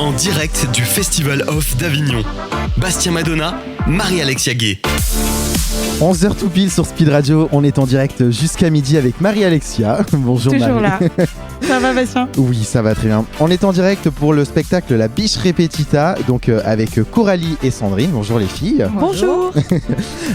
en direct du Festival Off d'Avignon. Bastien Madonna, Marie-Alexia Gué. 11h tout pile sur Speed Radio, on est en direct jusqu'à midi avec Marie-Alexia. Bonjour Toujours Marie. là. Ça va Bastien ? Oui, ça va très bien. On est en direct pour le spectacle La Biche Repetita, donc avec Coralie et Sandrine. Bonjour les filles. Bonjour.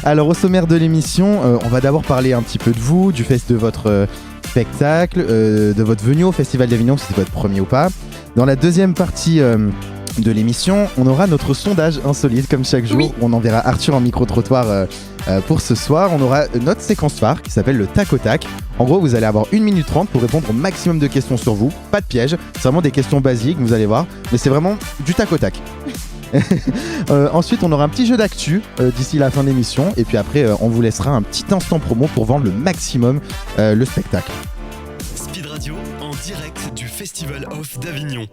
Alors au sommaire de l'émission, on va d'abord parler un petit peu de vous, du fait de votre spectacle, de votre venue au Festival d'Avignon, si c'est votre premier ou pas. Dans la deuxième partie de l'émission, on aura notre sondage insolite comme chaque jour. Oui. On enverra Arthur en micro-trottoir pour ce soir. On aura notre séquence phare qui s'appelle le tac au tac. En gros, vous allez avoir 1 minute 30 pour répondre au maximum de questions sur vous. Pas de piège, c'est vraiment des questions basiques, vous allez voir. Mais c'est vraiment du tac au tac. Ensuite, on aura un petit jeu d'actu d'ici la fin de l'émission. Et puis après, on vous laissera un petit instant promo pour vendre le maximum le spectacle. Speed Radio en direct du Festival Off d'Avignon.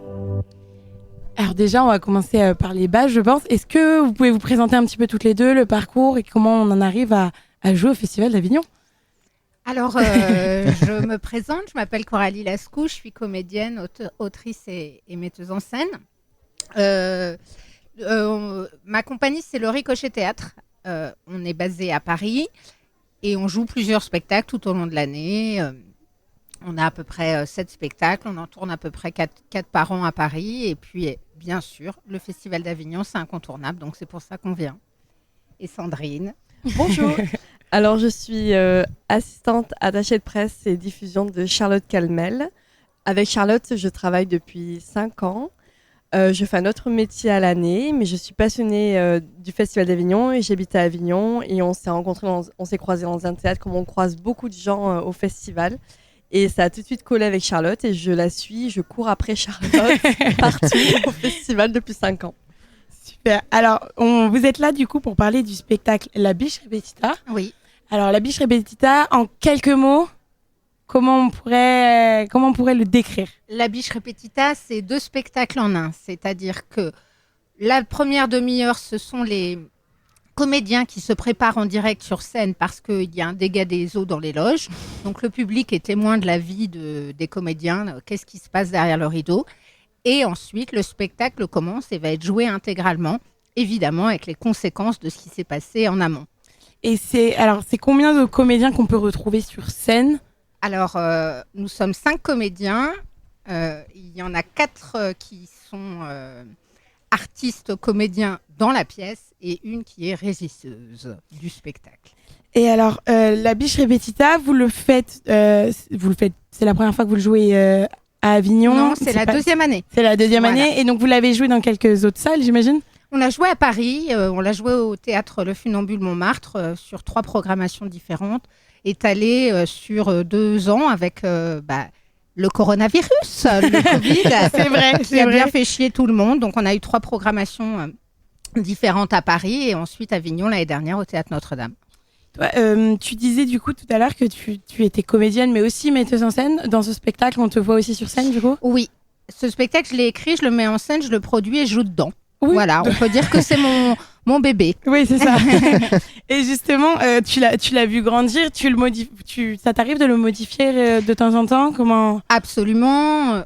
Alors déjà, on va commencer par les bases, je pense. Est-ce que vous pouvez vous présenter un petit peu toutes les deux, le parcours et comment on en arrive à jouer au Festival d'Avignon ? Alors, je me présente, je m'appelle Coralie Lascou, je suis comédienne, autrice et metteuse en scène. Ma compagnie, c'est le Ricochet Théâtre. On est basé à Paris et on joue plusieurs spectacles tout au long de l'année. On a à peu près 7 spectacles, on en tourne à peu près 4 par an à Paris. Et puis, bien sûr, le Festival d'Avignon, c'est incontournable, donc c'est pour ça qu'on vient. Et Sandrine. Bonjour. Alors, je suis assistante attachée de presse et diffusion de Charlotte Calmel. Avec Charlotte, je travaille depuis 5 ans. Je fais un autre métier à l'année, mais je suis passionnée du Festival d'Avignon et j'habite à Avignon. Et on s'est rencontrés, on s'est croisés dans un théâtre, comme on croise beaucoup de gens au festival. Et ça a tout de suite collé avec Charlotte et je la suis, je cours après Charlotte partout au festival depuis 5 ans. Super. Alors, vous êtes là du coup pour parler du spectacle La Biche Repetita. Oui. Alors, La Biche Repetita, en quelques mots, comment on pourrait le décrire ? La Biche Repetita, c'est 2 spectacles en un. C'est-à-dire que la première demi-heure, ce sont les comédiens qui se préparent en direct sur scène parce qu'il y a un dégât des eaux dans les loges. Donc le public est témoin de la vie des comédiens, qu'est-ce qui se passe derrière le rideau. Et ensuite, le spectacle commence et va être joué intégralement, évidemment avec les conséquences de ce qui s'est passé en amont. Et c'est combien de comédiens qu'on peut retrouver sur scène ? Alors, nous sommes 5 comédiens. Il y en a 4 qui sont artistes comédiens dans la pièce et une qui est régisseuse du spectacle. Et alors, La Biche Repetita, vous le faites, c'est la première fois que vous le jouez à Avignon ? Non, c'est la deuxième année. C'est la deuxième Voilà. année, et donc vous l'avez joué dans quelques autres salles, j'imagine ? On l'a joué à Paris, on l'a joué au théâtre Le Funambule Montmartre sur 3 programmations différentes, étalées sur 2 ans avec le coronavirus, le Covid, C'est vrai, qui a bien fait chier tout le monde. Donc on a eu 3 programmations différentes à Paris et ensuite Avignon l'année dernière au théâtre Notre-Dame. Toi, tu disais du coup tout à l'heure que tu étais comédienne, mais aussi metteuse en scène. Dans ce spectacle, on te voit aussi sur scène, du coup ? Oui, ce spectacle, je l'ai écrit, je le mets en scène, je le produis et je joue dedans. Oui. Voilà, on peut dire que c'est mon bébé. Oui, c'est ça. Et justement, tu l'as vu grandir, ça t'arrive de le modifier de temps en temps ? Comment ? Absolument.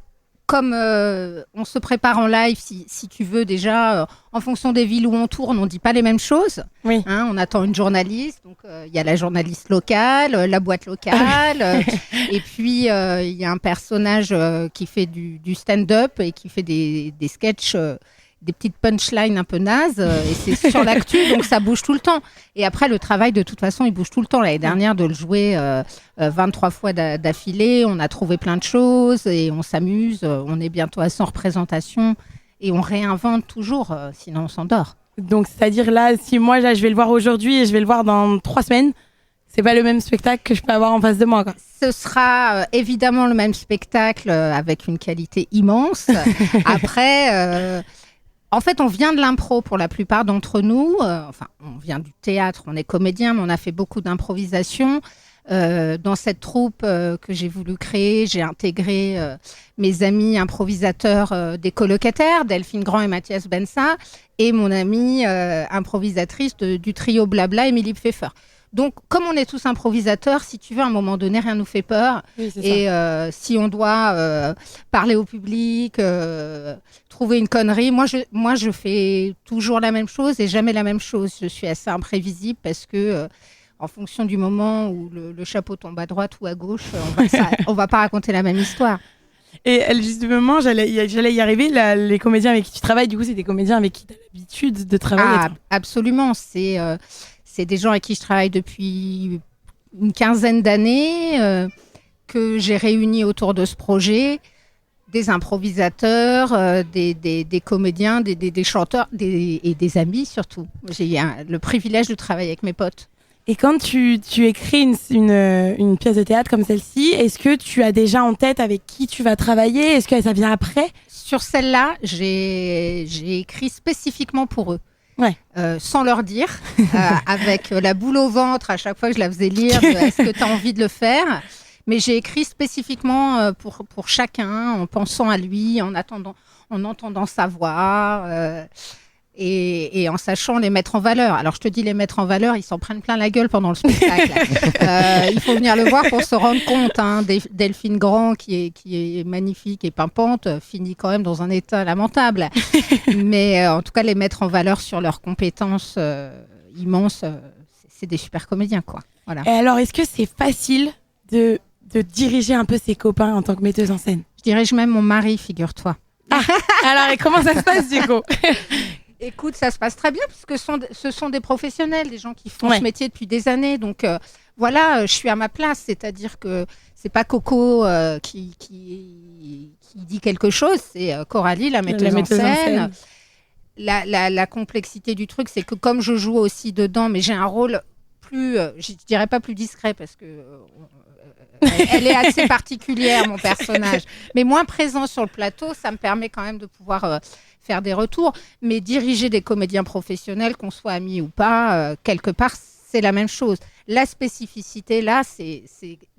Comme on se prépare en live, si tu veux déjà, en fonction des villes où on tourne, on ne dit pas les mêmes choses. Oui. On attend une journaliste, donc il y a la journaliste locale, la boîte locale, et puis il y a un personnage qui fait du stand-up et qui fait des sketchs, des petites punchlines un peu nazes, et c'est sur l'actu, donc ça bouge tout le temps. Et après, le travail, de toute façon, il bouge tout le temps. L'année dernière, de le jouer 23 fois d'affilée, on a trouvé plein de choses et on s'amuse. On est bientôt à 100 représentations et on réinvente toujours, sinon on s'endort. Donc, c'est-à-dire là, si moi, là, je vais le voir aujourd'hui et je vais le voir dans 3 semaines, c'est pas le même spectacle que je peux avoir en face de moi, quoi. Ce sera évidemment le même spectacle avec une qualité immense. Après... En fait, on vient de l'impro pour la plupart d'entre nous. On vient du théâtre, on est comédien, mais on a fait beaucoup d'improvisation. Dans cette troupe que j'ai voulu créer, j'ai intégré mes amis improvisateurs des colocataires, Delphine Grand et Mathias Bensa, et mon amie improvisatrice du trio Blabla, Émilie Pfeffer. Donc, comme on est tous improvisateurs, si tu veux, à un moment donné, rien nous fait peur. Oui, c'est ça. Et si on doit parler au public, trouver une connerie, moi je fais toujours la même chose et jamais la même chose. Je suis assez imprévisible parce que en fonction du moment où le chapeau tombe à droite ou à gauche, on va pas raconter la même histoire. Et justement, j'allais y arriver. Les comédiens avec qui tu travailles, du coup, c'est des comédiens avec qui tu as l'habitude de travailler. Absolument. C'est des gens avec qui je travaille depuis une quinzaine d'années que j'ai réunis autour de ce projet. Des improvisateurs, des comédiens, des chanteurs et des amis surtout. J'ai le privilège de travailler avec mes potes. Et quand tu écris une pièce de théâtre comme celle-ci, est-ce que tu as déjà en tête avec qui tu vas travailler? Est-ce que ça vient après? Sur celle-là, j'ai écrit spécifiquement pour eux. Ouais. Sans leur dire, avec la boule au ventre à chaque fois que je la faisais lire, est-ce que tu as envie de le faire? Mais j'ai écrit spécifiquement pour chacun, en pensant à lui, en entendant sa voix. Et en sachant les mettre en valeur. Alors, je te dis les mettre en valeur, ils s'en prennent plein la gueule pendant le spectacle. Il faut venir le voir pour se rendre compte. Hein. Delphine Grand, qui est magnifique et pimpante, finit quand même dans un état lamentable. Mais en tout cas, les mettre en valeur sur leurs compétences immenses, c'est des super comédiens, quoi. Voilà. Et alors, est-ce que c'est facile de diriger un peu ses copains en tant que metteuse en scène? Je dirais même mon mari, figure-toi. Alors, et comment ça se passe, du coup? Écoute, ça se passe très bien parce que ce sont des professionnels, des gens qui font Ouais. ce métier depuis des années. Donc voilà, je suis à ma place. C'est-à-dire que c'est pas Coco qui dit quelque chose, c'est Coralie, la metteuse en scène. La complexité du truc, c'est que comme je joue aussi dedans, mais j'ai un rôle plus, je dirais pas plus discret parce que elle est assez particulière, mon personnage, mais moins présent sur le plateau, ça me permet quand même de pouvoir faire des retours, mais diriger des comédiens professionnels, qu'on soit amis ou pas, quelque part, c'est la même chose. La spécificité, là, c'est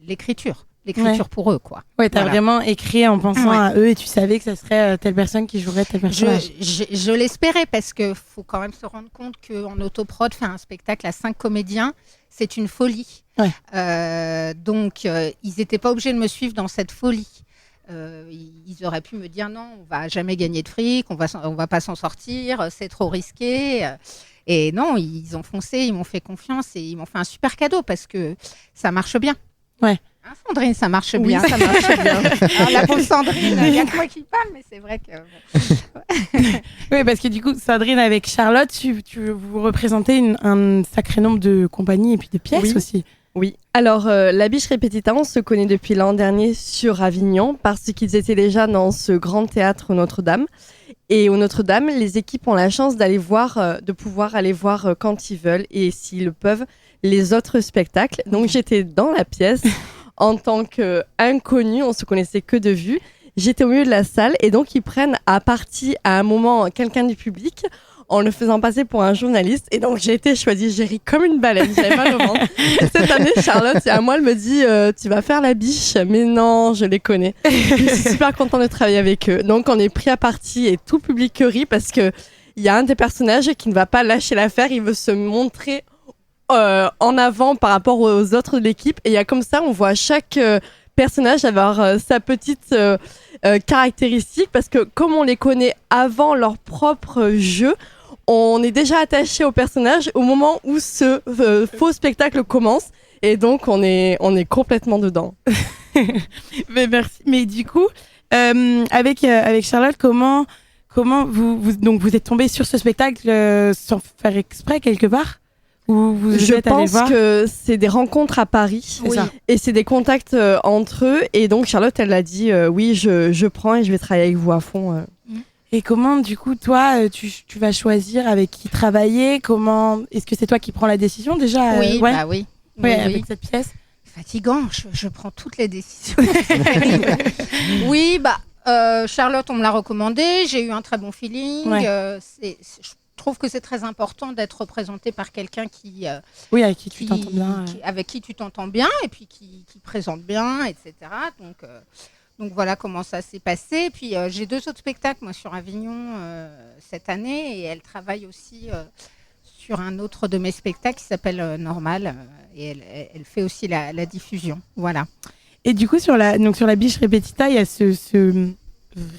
l'écriture. L'écriture pour eux, quoi. Ouais, t'as vraiment écrit en pensant à eux et tu savais que ça serait telle personne qui jouerait tel personnage. Je l'espérais parce qu'il faut quand même se rendre compte qu'en autoprod, faire un spectacle à 5 comédiens, c'est une folie. Ouais. Donc, ils n'étaient pas obligés de me suivre dans cette folie. Ils auraient pu me dire non, on va jamais gagner de fric, on va pas s'en sortir, c'est trop risqué. Et non, ils ont foncé, ils m'ont fait confiance et ils m'ont fait un super cadeau parce que ça marche bien. Ouais. Hein, Sandrine, ça marche bien. Ça marche bien. Alors, la pauvre Sandrine, il n'y a que moi qui parle, mais c'est vrai que... Oui, parce que du coup, Sandrine, avec Charlotte, vous représentez un sacré nombre de compagnies et puis de pièces aussi. Oui. Alors, la Biche Répétita, on se connaît depuis l'an dernier sur Avignon parce qu'ils étaient déjà dans ce grand théâtre Notre-Dame. Et au Notre-Dame, les équipes ont la chance de pouvoir aller voir quand ils veulent et s'ils le peuvent, les autres spectacles. Donc, j'étais dans la pièce en tant qu'inconnue, on se connaissait que de vue. J'étais au milieu de la salle et donc ils prennent à partie à un moment quelqu'un du public en le faisant passer pour un journaliste. Et donc j'ai été choisie, j'ai ri comme une baleine, j'avais mal au ventre. Cette année, Charlotte, à moi, elle me dit tu vas faire la biche. Mais non, je les connais. Je suis super contente de travailler avec eux. Donc on est pris à partie et tout le public rit parce qu'il y a un des personnages qui ne va pas lâcher l'affaire, il veut se montrer en avant par rapport aux autres de l'équipe. Et il y a comme ça, on voit chaque personnage avoir sa petite caractéristique parce que comme on les connaît avant leur propre jeu, on est déjà attaché au personnage au moment où ce faux spectacle commence et donc on est complètement dedans. Mais merci. Mais du coup, avec Charlotte, comment vous êtes tombée sur ce spectacle sans faire exprès quelque part? Je pense que c'est des rencontres à Paris et c'est des contacts entre eux et donc Charlotte elle a dit oui je prends et je vais travailler avec vous à fond. Et comment du coup toi tu vas choisir avec qui travailler? Comment est-ce que c'est toi qui prends la décision déjà? Oui, ouais. bah oui. Avec cette pièce. Fatigant, je prends toutes les décisions. C'est terrible. Oui, Charlotte on me l'a recommandé, j'ai eu un très bon feeling. Je trouve que c'est très important d'être représenté par quelqu'un avec qui tu t'entends bien. Avec qui tu t'entends bien et puis qui présente bien, etc. Donc voilà comment ça s'est passé. Et puis j'ai 2 autres spectacles moi sur Avignon cette année et elle travaille aussi sur un autre de mes spectacles qui s'appelle Normal, et elle fait aussi la diffusion. Voilà. Et du coup, sur la Biche Repetita, il y a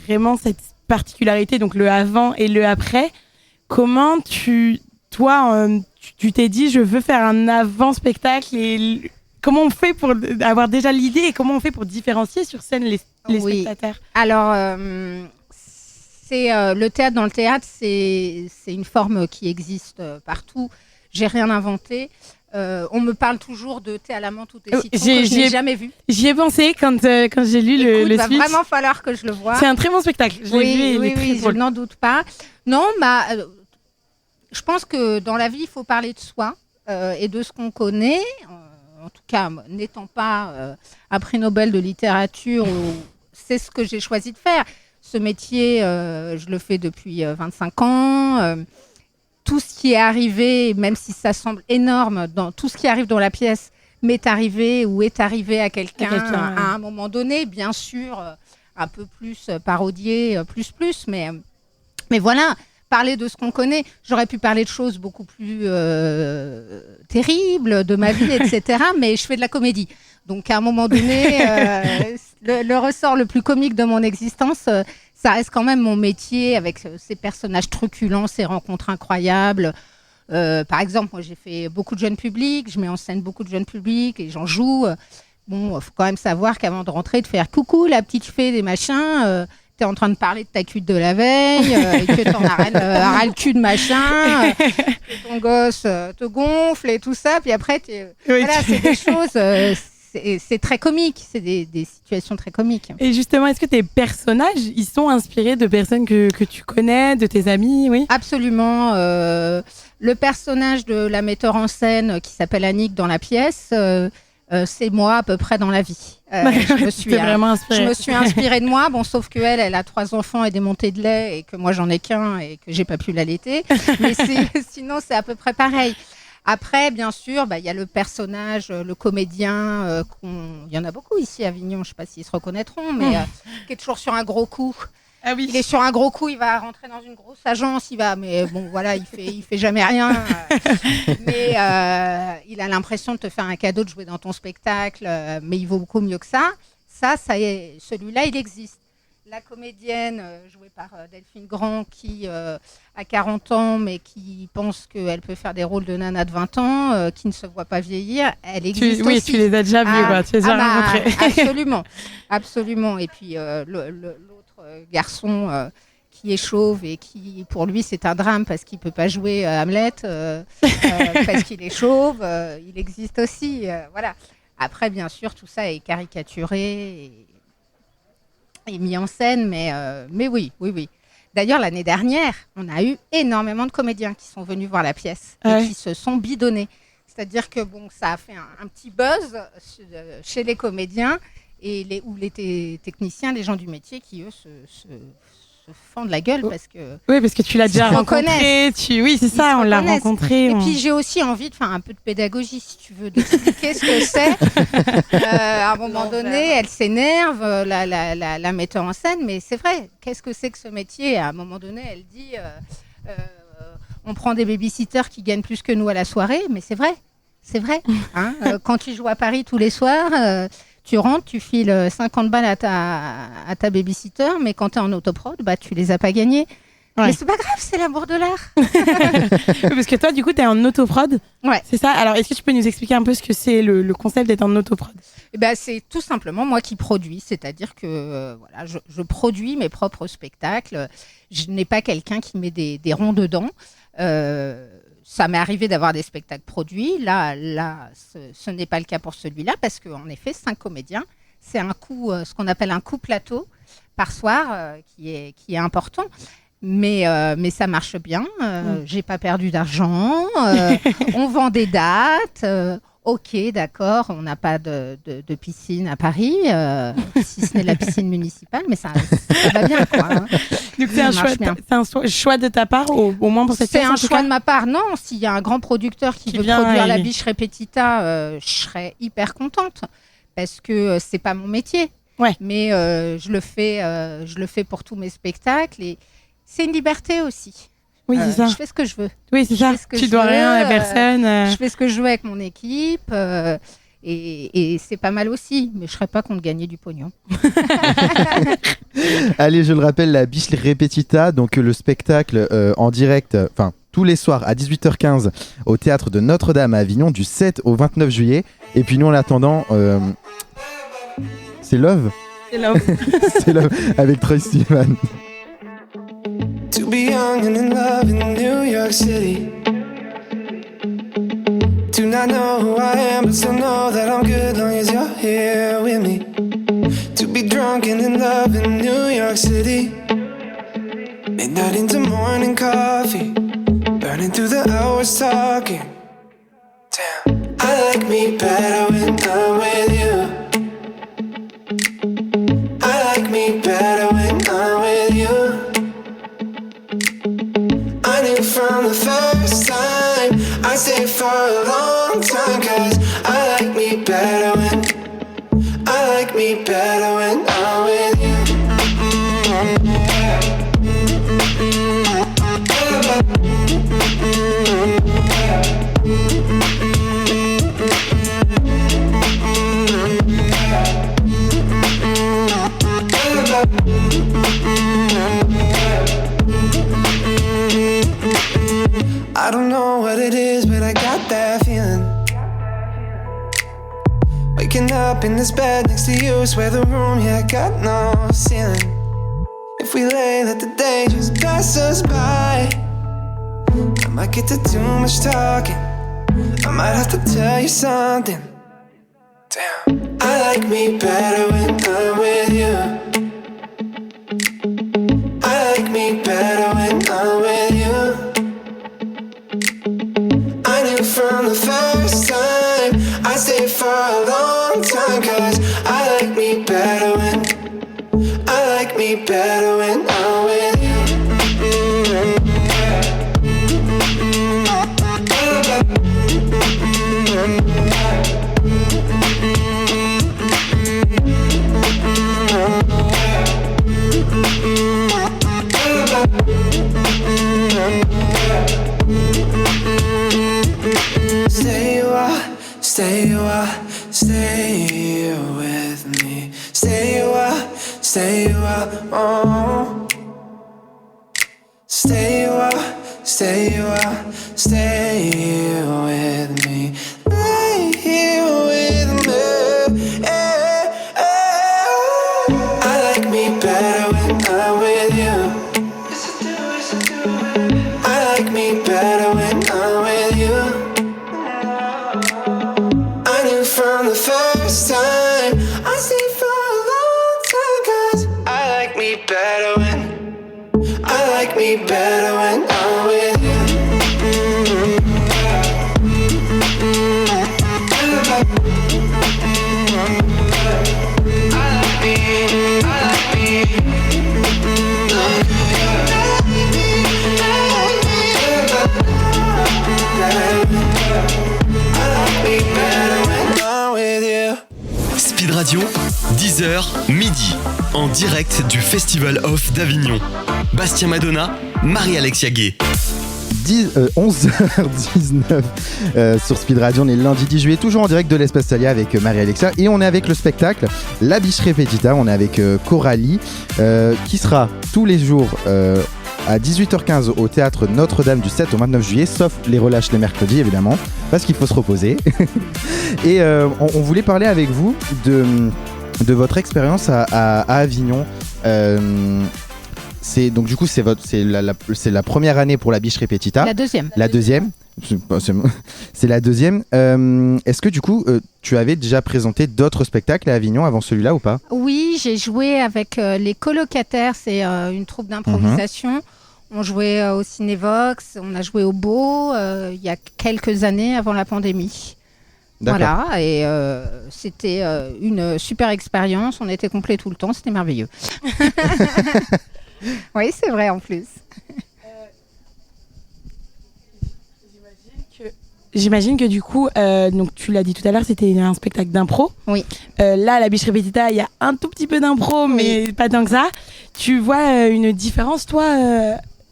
vraiment cette particularité, donc le avant et le après. Comment tu t'es dit, je veux faire un avant-spectacle, et comment on fait pour avoir déjà l'idée, et comment on fait pour différencier sur scène les spectateurs? Alors, le théâtre. Dans le théâtre, c'est une forme qui existe partout. J'ai rien inventé. On me parle toujours de Thé à la menthe ou Thé citron, que je n'ai jamais vu. J'y ai pensé quand j'ai lu le va speech. Vraiment falloir que je le voie. C'est un très bon spectacle. Je l'ai vu, oui, je n'en doute pas. Non, je pense que dans la vie, il faut parler de soi et de ce qu'on connaît. En tout cas, n'étant pas un prix Nobel de littérature, c'est ce que j'ai choisi de faire. Ce métier, je le fais depuis 25 ans. Tout ce qui est arrivé, même si ça semble énorme, tout ce qui arrive dans la pièce m'est arrivé ou est arrivé à quelqu'un à un moment donné, bien sûr, un peu plus parodié, mais voilà, parler de ce qu'on connaît. J'aurais pu parler de choses beaucoup plus terribles, de ma vie, etc., mais je fais de la comédie. Donc, à un moment donné, le ressort le plus comique de mon existence, ça reste quand même mon métier, avec ces personnages truculents, ces rencontres incroyables. Par exemple, moi, j'ai fait beaucoup de jeunes publics, je mets en scène beaucoup de jeunes publics et j'en joue. Bon, faut quand même savoir qu'avant de rentrer, de faire coucou la petite fée des machins, t'es en train de parler de ta cuite de la veille et que t'en as ras le cul de machin, que ton gosse te gonfle et tout ça. Puis après, voilà, c'est des choses... C'est très comique, c'est des situations très comiques. Et justement, est-ce que tes personnages, ils sont inspirés de personnes que tu connais, de tes amis, oui? Absolument. Le personnage de la metteur en scène qui s'appelle Annick dans la pièce, c'est moi à peu près dans la vie. Je me suis inspirée de moi, bon, sauf qu'elle a 3 enfants et des montées de lait et que moi j'en ai qu'un et que j'ai pas pu l'allaiter. Mais sinon, c'est à peu près pareil. Après, bien sûr, il y a le personnage, le comédien, il y en a beaucoup ici à Avignon, je ne sais pas s'ils se reconnaîtront, mais qui est toujours sur un gros coup. Ah oui. Il est sur un gros coup, il va rentrer dans une grosse agence, mais bon, voilà, il fait jamais rien. Mais il a l'impression de te faire un cadeau de jouer dans ton spectacle, mais il vaut beaucoup mieux que ça. Ça y est, celui-là, il existe. La comédienne jouée par Delphine Grand qui a 40 ans mais qui pense qu'elle peut faire des rôles de nana de 20 ans, qui ne se voit pas vieillir, elle existe aussi. Oui, tu les as déjà vus, tu les as rencontrés. Absolument. Et puis l'autre garçon qui est chauve et qui, pour lui, c'est un drame parce qu'il ne peut pas jouer Hamlet parce qu'il est chauve, il existe aussi. Voilà. Après, bien sûr, tout ça est caricaturé et mis en scène, mais oui. D'ailleurs, l'année dernière, on a eu énormément de comédiens qui sont venus voir la pièce et qui se sont bidonnés. C'est-à-dire que ça a fait un petit buzz chez les comédiens et les techniciens, les gens du métier qui, eux, se fendent la gueule parce que... Oui, parce que tu l'as déjà rencontré. Oui, c'est ça, on l'a rencontré. Et puis, j'ai aussi envie de faire un peu de pédagogie, si tu veux, d'expliquer ce que c'est. À un moment donné, elle s'énerve, la metteur en scène, mais c'est vrai. Qu'est-ce que c'est que ce métier? À un moment donné, elle dit on prend des babysitters qui gagnent plus que nous à la soirée, mais c'est vrai. C'est vrai. Hein, quand tu joues à Paris tous les soirs... tu rentres, tu files 50 balles à ta babysitter, mais quand tu es en autoprod, tu les as pas gagnés. Ouais. Mais c'est pas grave, c'est l'amour de l'art. Parce que toi, du coup, tu es en autoprod. Ouais. C'est ça. Alors, est-ce que tu peux nous expliquer un peu ce que c'est le concept d'être en autoprod? C'est tout simplement moi qui produis, c'est-à-dire que je produis mes propres spectacles. Je n'ai pas quelqu'un qui met des ronds dedans. Ça m'est arrivé d'avoir des spectacles produits. Là, ce n'est pas le cas pour celui-là parce qu'en effet, 5 comédiens, c'est un coût, ce qu'on appelle un coût plateau par soir, qui est important. Mais ça marche bien. J'ai pas perdu d'argent. On vend des dates. Ok, d'accord, on n'a pas de piscine à Paris, si ce n'est la piscine municipale, mais ça va bien, quoi. Hein. Donc c'est un choix de ta part, au moins pour cette pièce? C'est un choix de ma part, non. S'il y a un grand producteur qui veut produire la Biche Repetita, je serais hyper contente, parce que c'est pas mon métier. Ouais. Mais je le fais pour tous mes spectacles, et c'est une liberté aussi. Oui, c'est ça. Je fais ce que je veux. Oui, c'est ça. Tu dois rien à personne. Je fais ce que je veux avec mon équipe. Et c'est pas mal aussi, mais je serais pas contre gagner du pognon. Allez, je le rappelle, la Biche Repetita, donc le spectacle en direct, tous les soirs à 18h15 au théâtre de Notre-Dame à Avignon du 7 au 29 juillet. Et puis nous, en attendant, c'est Love. C'est Love. C'est Love avec Troye Sivan. To be young and in love in New York City. Do not know who I am, but still know that I'm good long as you're here with me. To be drunk and in love in New York City. Midnight into morning coffee, burning through the hours talking. Damn, I like me better when I'm with you. I like me better when I'm with you. I knew from the first time I stayed for a long time, 'cause I like me better when I'm with you. I don't know what it is, but I got that feeling. Waking up in this bed next to you, swear the room, yeah, got no ceiling. If we lay, let the day just pass us by. I might get to too much talking, I might have to tell you something. Damn, I like me better when I'm with you. I like me better when I'm with you. I knew from the first time I stayed for a long time, 'cause I like me better when I'm with you. Stay with me. Stay a while, oh. Stay a while, stay with me. Lay here with me. I like me better when I'm with you. I like me better when I'm with you. From the first time I stayed for a long time, 'cause I like me better when I'm with you. Speed Radio, 10h, midi, en direct du Festival Off d'Avignon. Bastien Madonna, Marie-Alexia Gay. 11h19 sur Speed Radio, on est le lundi 10 juillet, toujours en direct de l'Espace Thalia avec Marie-Alexia, et on est avec le spectacle La Biche Repetita. On est avec Coralie qui sera tous les jours à 18h15 au théâtre Notre-Dame du 7 au 29 juillet, sauf les relâches les mercredis évidemment, parce qu'il faut se reposer. Et on voulait parler avec vous de votre expérience à Avignon. Donc du coup c'est la première année pour La Biche Repetita. La deuxième. C'est la deuxième. Est-ce que du coup tu avais déjà présenté d'autres spectacles à Avignon avant celui-là ou pas ? Oui, j'ai joué avec les colocataires, c'est une troupe d'improvisation. On jouait au Cinévox, on a joué au Beau il y a quelques années avant la pandémie. D'accord. Voilà, et c'était une super expérience, on était complet tout le temps, c'était merveilleux. Oui, c'est vrai en plus. J'imagine que du coup, donc tu l'as dit tout à l'heure, c'était un spectacle d'impro. Oui. Là, La Biche Repetita, il y a un tout petit peu d'impro, mais pas tant que ça. Tu vois une différence, toi,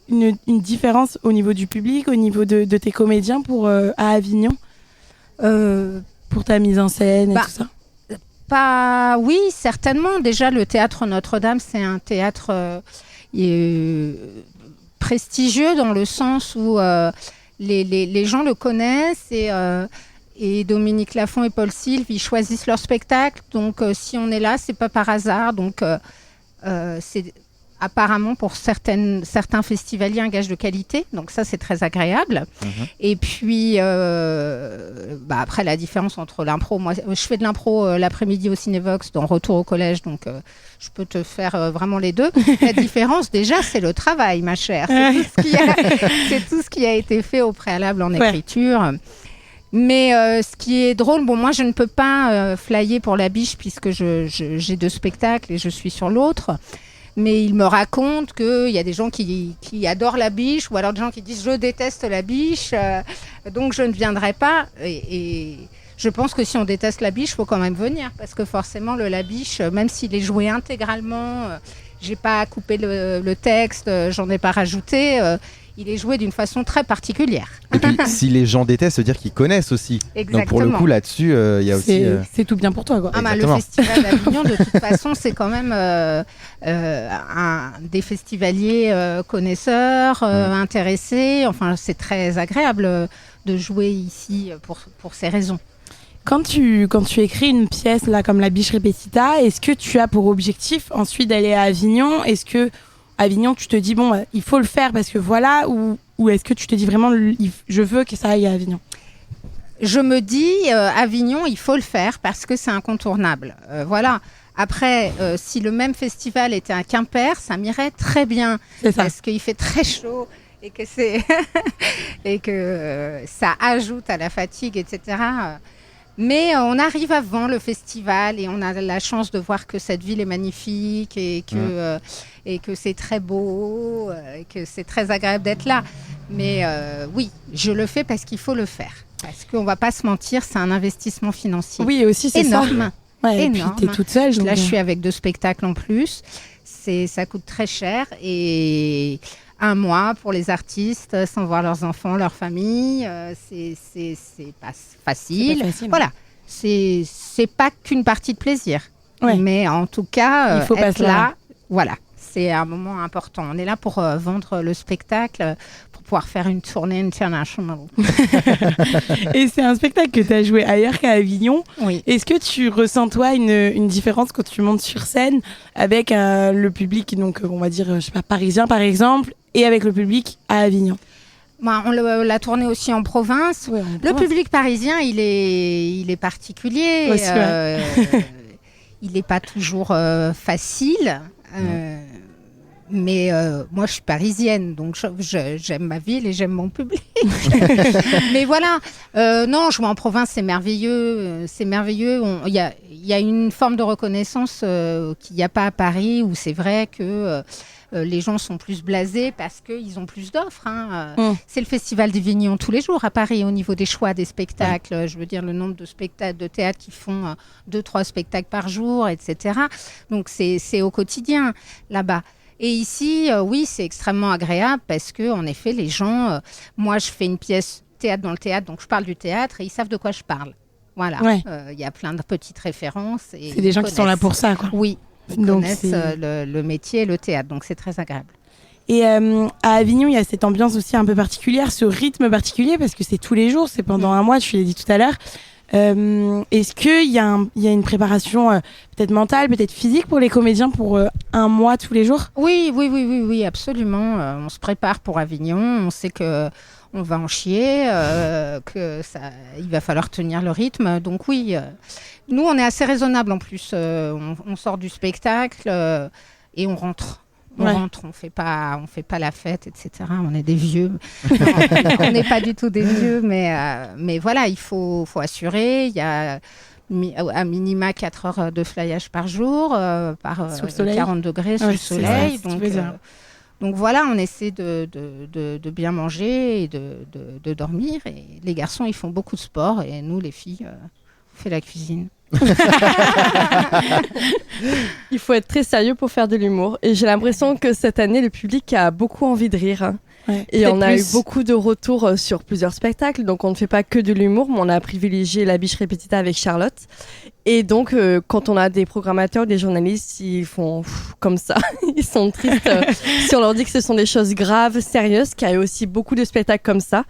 une différence au niveau du public, au niveau de tes comédiens à Avignon pour ta mise en scène et tout ça? Oui, certainement. Déjà, le théâtre Notre-Dame, c'est un théâtre prestigieux dans le sens où les gens le connaissent et Dominique Lafont et Paul Sylve, ils choisissent leur spectacle. Donc, si on est là, c'est pas par hasard. Donc, c'est apparemment pour certains festivaliers un gage de qualité. Donc, ça, c'est très agréable. Et puis, après, la différence entre l'impro, moi, je fais de l'impro l'après-midi au Cinévox dans Retour au collège. Donc, je peux te faire vraiment les deux. La différence, déjà, c'est le travail, ma chère. C'est tout ce qui a été fait au préalable en écriture. Mais ce qui est drôle, moi je ne peux pas flyer pour La Biche puisque j'ai 2 spectacles et je suis sur l'autre. Mais il me raconte qu'il y a des gens qui adorent La Biche ou alors des gens qui disent je déteste La Biche, donc je ne viendrai pas. Et je pense que si on déteste La Biche, il faut quand même venir parce que forcément le La Biche, même s'il est joué intégralement, j'ai pas coupé le texte, j'en ai pas rajouté. Il est joué d'une façon très particulière. Et puis, si les gens détestent, ça veut dire qu'ils connaissent aussi. Exactement. Donc, pour le coup, là-dessus, il y a aussi... C'est tout bien pour toi, quoi. Le Festival d'Avignon, de toute façon, c'est quand même des festivaliers connaisseurs, intéressés. Enfin, c'est très agréable de jouer ici pour ces raisons. Quand tu écris une pièce là, comme La Biche Repetita, est-ce que tu as pour objectif ensuite d'aller à Avignon ? Est-ce que Avignon, tu te dis, il faut le faire parce que voilà, ou est-ce que tu te dis vraiment, je veux que ça aille à Avignon ? Je me dis, Avignon, il faut le faire parce que c'est incontournable. Voilà. Après, si le même festival était à Quimper, ça m'irait très bien. Parce qu'il fait très chaud et que, et que ça ajoute à la fatigue, etc. Mais on arrive avant le festival et on a la chance de voir que cette ville est magnifique et que c'est très beau, et que c'est très agréable d'être là. Mais oui, je le fais parce qu'il faut le faire. Parce qu'on ne va pas se mentir, c'est un investissement financier. Oui, aussi, c'est énorme. Ça. Ouais, énorme. Et puis, tu es toute seule. Là, je suis avec 2 spectacles en plus. Ça coûte très cher. Et 1 mois pour les artistes, sans voir leurs enfants, leur famille, c'est pas facile. C'est pas facile. Voilà. C'est pas qu'une partie de plaisir. Ouais. Mais en tout cas, il faut être là, voilà. C'est un moment important. On est là pour vendre le spectacle, pour pouvoir faire une tournée internationale. Et c'est un spectacle que tu as joué ailleurs qu'à Avignon. Oui. Est-ce que tu ressens, toi, une différence quand tu montes sur scène avec le public, donc on va dire, je sais pas, parisien par exemple, et avec le public à Avignon ? On l'a tourné aussi en province. Ouais, le public parisien, il est particulier. Aussi, il n'est pas toujours facile. Mais moi, je suis parisienne, donc j'aime ma ville et j'aime mon public. Mais voilà, non, jouer en province, c'est merveilleux. C'est merveilleux. Il y a une forme de reconnaissance qu'il n'y a pas à Paris, où c'est vrai que les gens sont plus blasés parce qu'ils ont plus d'offres. C'est le Festival d'Avignon tous les jours à Paris au niveau des choix des spectacles. Je veux dire, le nombre de spectacles de théâtre qui font 2-3 spectacles par jour, etc. Donc, c'est au quotidien là-bas. Et ici, oui, c'est extrêmement agréable parce que, en effet, les gens... moi, je fais une pièce théâtre dans le théâtre, donc je parle du théâtre et ils savent de quoi je parle. Voilà. Y a plein de petites références. C'est des gens qui sont là pour ça, quoi. Oui. Ils connaissent le métier et le théâtre, donc c'est très agréable. Et à Avignon, il y a cette ambiance aussi un peu particulière, ce rythme particulier, parce que c'est tous les jours, c'est pendant 1 mois, je te l'ai dit tout à l'heure. Est-ce qu'il y a une préparation peut-être mentale, peut-être physique pour les comédiens pour 1 mois tous les jours ? Oui, absolument. On se prépare pour Avignon, on sait que on va en chier, il va falloir tenir le rythme. Donc oui, nous on est assez raisonnable en plus. On sort du spectacle et on rentre. On fait pas la fête, etc. On est des vieux. On n'est pas du tout des vieux, mais voilà, il faut assurer. Il y a à minima 4 heures de flyage par jour, par 40 degrés sous le soleil. Donc voilà, on essaie de bien manger et de dormir. Et les garçons, ils font beaucoup de sport et nous, les filles, on fait la cuisine. Il faut être très sérieux pour faire de l'humour. Et j'ai l'impression que cette année, le public a beaucoup envie de rire. Ouais, et on a eu plus. beaucoup de retours sur plusieurs spectacles. Donc on ne fait pas que de l'humour, mais on a privilégié La Biche Répétita avec Charlotte. Et donc, quand on a des programmateurs, des journalistes, ils font comme ça. Ils sont tristes si on leur dit que ce sont des choses graves, sérieuses, qu'il y a aussi beaucoup de spectacles comme ça.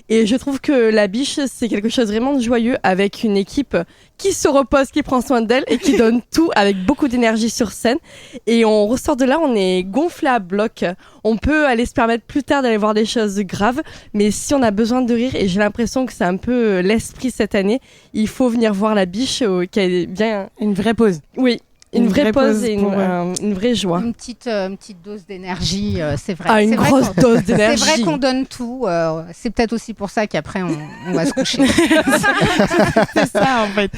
Et je trouve que La Biche, c'est quelque chose vraiment de joyeux avec une équipe qui se repose, qui prend soin d'elle et qui donne tout avec beaucoup d'énergie sur scène. Et on ressort de là, on est gonflé à bloc. On peut aller se permettre plus tard d'aller voir des choses graves, mais si on a besoin de rire, et j'ai l'impression que c'est un peu l'esprit cette année, il faut venir voir La Biche qui a bien... Une vraie pause. Oui. Une vraie pause et pour, une vraie joie. Une petite dose d'énergie, c'est vrai. Ah, une grosse dose d'énergie. C'est vrai qu'on donne tout. C'est peut-être aussi pour ça qu'après, on va se coucher. C'est ça, en fait.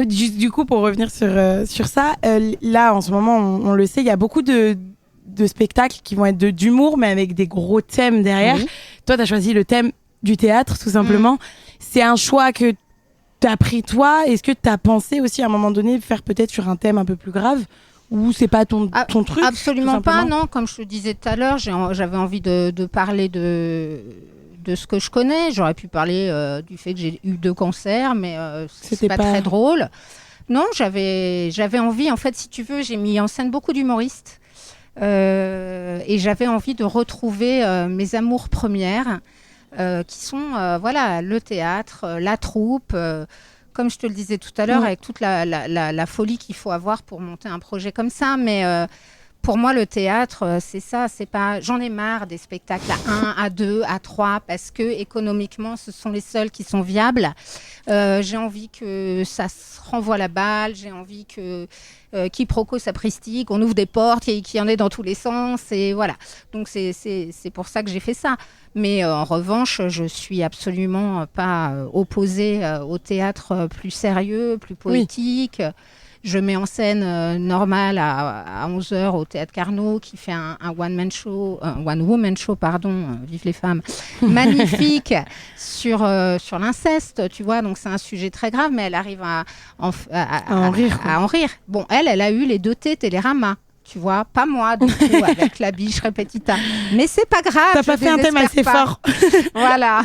Du coup, pour revenir sur ça, là, en ce moment, on le sait, il y a beaucoup de spectacles qui vont être d'humour, mais avec des gros thèmes derrière. Oui. Toi, tu as choisi le thème du théâtre, tout simplement. C'est un choix que t'as pris toi. Est-ce que t'as pensé aussi à un moment donné faire peut-être sur un thème un peu plus grave ou c'est pas ton truc? Absolument pas, non. Comme je te disais tout à l'heure, j'avais envie de parler de ce que je connais. J'aurais pu parler du fait que j'ai eu 2 cancers, mais c'est pas très drôle. Non, j'avais envie, en fait, si tu veux, j'ai mis en scène beaucoup d'humoristes et j'avais envie de retrouver mes amours premières. Qui sont le théâtre, la troupe, comme je te le disais tout à l'heure, avec toute la folie qu'il faut avoir pour monter un projet comme ça. Mais pour moi, le théâtre, c'est ça. C'est pas. J'en ai marre des spectacles à 1, à 2, à 3, parce que économiquement, ce sont les seuls qui sont viables. J'ai envie que ça se renvoie la balle. J'ai envie que quiproquo sapristi, qu'on ouvre des portes, qu'il y en ait dans tous les sens. Et voilà. Donc c'est pour ça que j'ai fait ça. Mais en revanche, je suis absolument pas opposée au théâtre plus sérieux, plus poétique. Oui. Je mets en scène Normal à 11h au Théâtre Carnot, qui fait un one-woman show, vive les femmes, magnifique sur l'inceste, tu vois. Donc c'est un sujet très grave, mais elle arrive à en rire. Bon, elle a eu les 2 T Télérama. Tu vois, pas moi, du coup, avec La Biche Répétita. Mais c'est pas grave. T'as pas fait un thème assez fort. Voilà.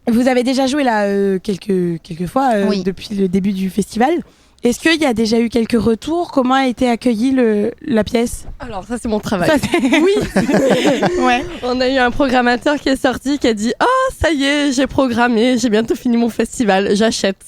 Vous avez déjà joué là quelques fois depuis le début du festival. Est-ce qu'il y a déjà eu quelques retours? Comment a été accueillie la pièce? Alors ça, c'est mon travail. Oui. Ouais. On a eu un programmateur qui est sorti, qui a dit « Oh, ça y est, j'ai programmé, j'ai bientôt fini mon festival, j'achète ».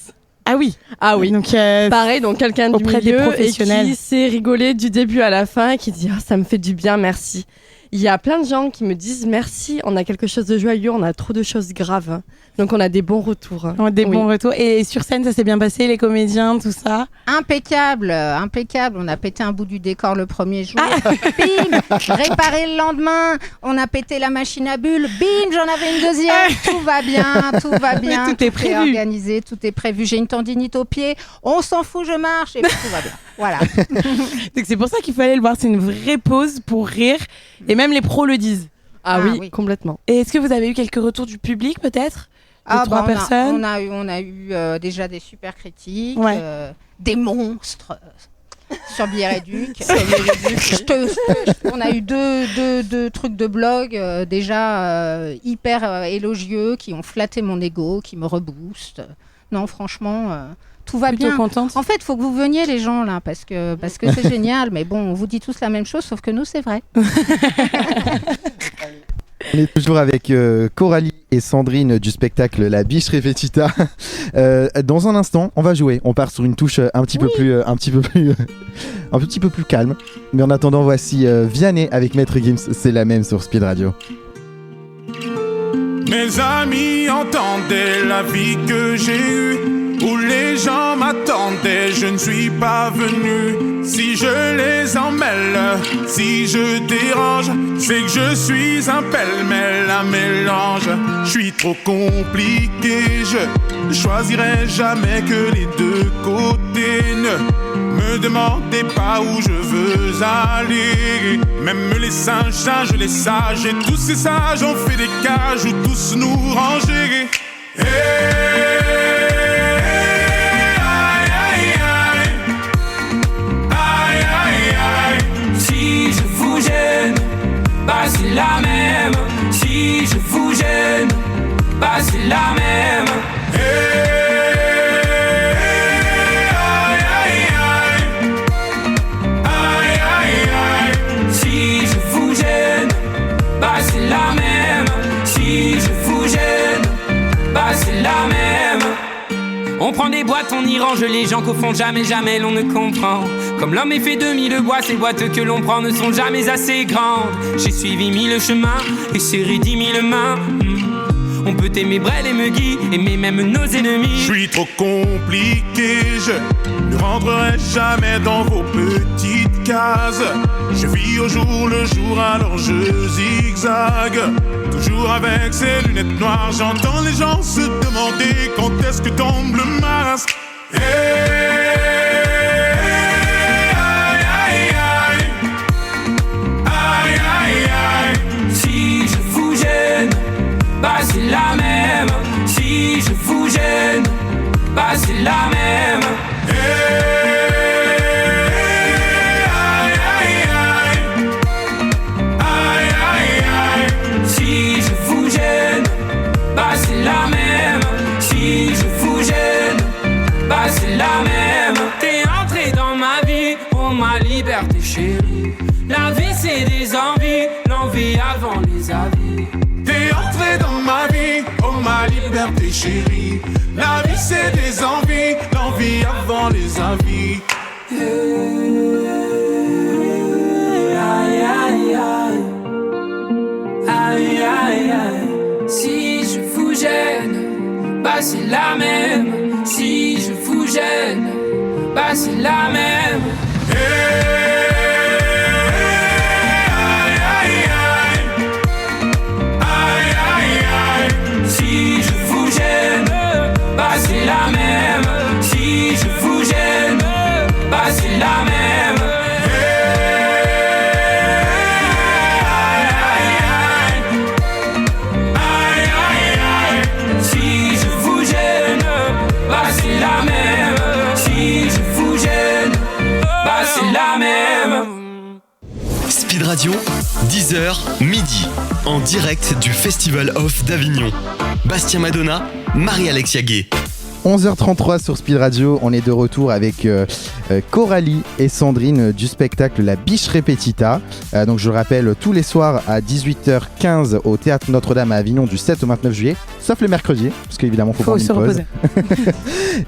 Ah oui. Ah oui. Donc pareil, donc quelqu'un du milieu et qui s'est rigolé du début à la fin et qui dit « Oh, ça me fait du bien, merci ». Il y a plein de gens qui me disent merci, on a quelque chose de joyeux, on a trop de choses graves. Donc on a des bons retours. Bons retours. Et sur scène, ça s'est bien passé, les comédiens, tout ça? Impeccable. On a pété un bout du décor le premier jour. Bim, réparé le lendemain. On a pété la machine à bulles. Bim, j'en avais une deuxième. Tout va bien. Tout est prévu. Organisé, tout est prévu. J'ai une tendinite au pied. On s'en fout, je marche et puis tout va bien. Voilà. Donc c'est pour ça qu'il faut aller le voir. C'est une vraie pause pour rire. Et même les pros le disent. Ah oui, complètement. Et est-ce que vous avez eu quelques retours du public peut-être? 3 personnes. On a eu déjà des super critiques, ouais. Des monstres sur Bière-Éduc. On a eu deux trucs de blog déjà hyper élogieux qui ont flatté mon ego, qui me reboostent. Non, franchement, tout va plutôt bien. Contente. En fait, il faut que vous veniez les gens là, parce que c'est génial. Mais bon, on vous dit tous la même chose, sauf que nous, c'est vrai. On est toujours avec Coralie et Sandrine du spectacle La Biche Répétita. Dans un instant, on va jouer. On part sur une touche un petit peu plus calme. Mais en attendant, voici Vianney avec Maître Gims. C'est la même sur Speed Radio. Mes amis entendaient la vie que j'ai eue, où les gens m'attendaient, je ne suis pas venu. Si je les emmêle, si je dérange, c'est que je suis un pêle-mêle, un mélange. Je suis trop compliqué, je choisirai jamais que les 2 côtés. Ne me demandez pas où je veux aller. Même les singes, les sages, et tous ces sages ont fait des cages où tous nous ranger. Hey, bah c'est la même. Si je vous gêne, bah c'est la même. Si je vous gêne, bah c'est la même. Si je vous gêne, bah c'est la même. On prend des boîtes, on y range les gens qu'au fond jamais l'on ne comprend. Comme l'homme est fait de mille bois, ces boîtes que l'on prend ne sont jamais assez grandes. J'ai suivi 1000 chemins et serré 10 000 mains. On peut aimer Brel et Megui, aimer même nos ennemis. Je suis trop compliqué, je ne rentrerai jamais dans vos petites cases. Je vis au jour le jour, alors je zigzague. Toujours avec ces lunettes noires, j'entends les gens se demander quand est-ce que tombe le masque. Si je vous gêne, bah c'est la même. Si je vous gêne, bah c'est la même. Si je vous gêne, bah c'est la même. Si je vous gêne, bah c'est la même. T'es entré dans ma vie, pour ma liberté chérie. La vie c'est des envies, l'envie avant les avis. T'es entré dans ma vie, oh ma liberté chérie. La vie c'est des envies, l'envie avant les avis. Aïe aïe aïe, aïe aïe aïe. Si je vous gêne, bah c'est la même. Si je vous gêne, bah c'est la même. Si je vous gêne, bah c'est la même. Si je vous gêne, bah c'est la même. Si je vous gêne, bah c'est la même. Si je vous gêne, bah c'est la même. Speed Radio, 10h, midi, en direct du Festival Off d'Avignon. Bastien Madonna, Marie-Alexia Gay. 11h33 sur Speed Radio, on est de retour avec Coralie et Sandrine du spectacle La Biche Répétita. Donc je le rappelle, tous les soirs à 18h15 au Théâtre Notre-Dame à Avignon du 7 au 29 juillet, sauf le mercredi, parce qu'évidemment il faut prendre se une pause. reposer.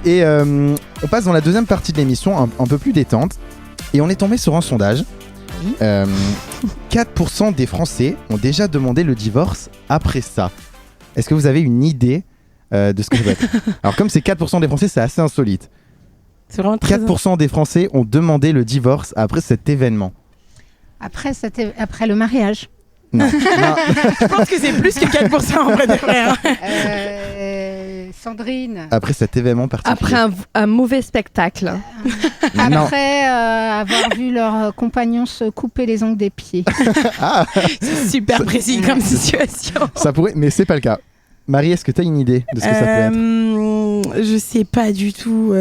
Et on passe dans la deuxième partie de l'émission, un peu plus détente, et on est tombé sur un sondage. 4% des Français ont déjà demandé le divorce après ça. Est-ce que vous avez une idée de ce que ça peut être? Alors comme c'est 4% des Français, c'est assez insolite. C'est vraiment très 4% des Français ont demandé le divorce après cet événement. Après le mariage. Non. Non. Je pense que c'est plus que 4% en vrai de vrai. Hein. Sandrine. Après cet événement particulier. Après un mauvais spectacle. Non. Après avoir vu leur compagnon se couper les ongles des pieds. Ah, C'est super précis comme situation. ça pourrait, mais c'est pas le cas. Marie, est-ce que tu as une idée de ce que ça peut être? Je sais pas du tout.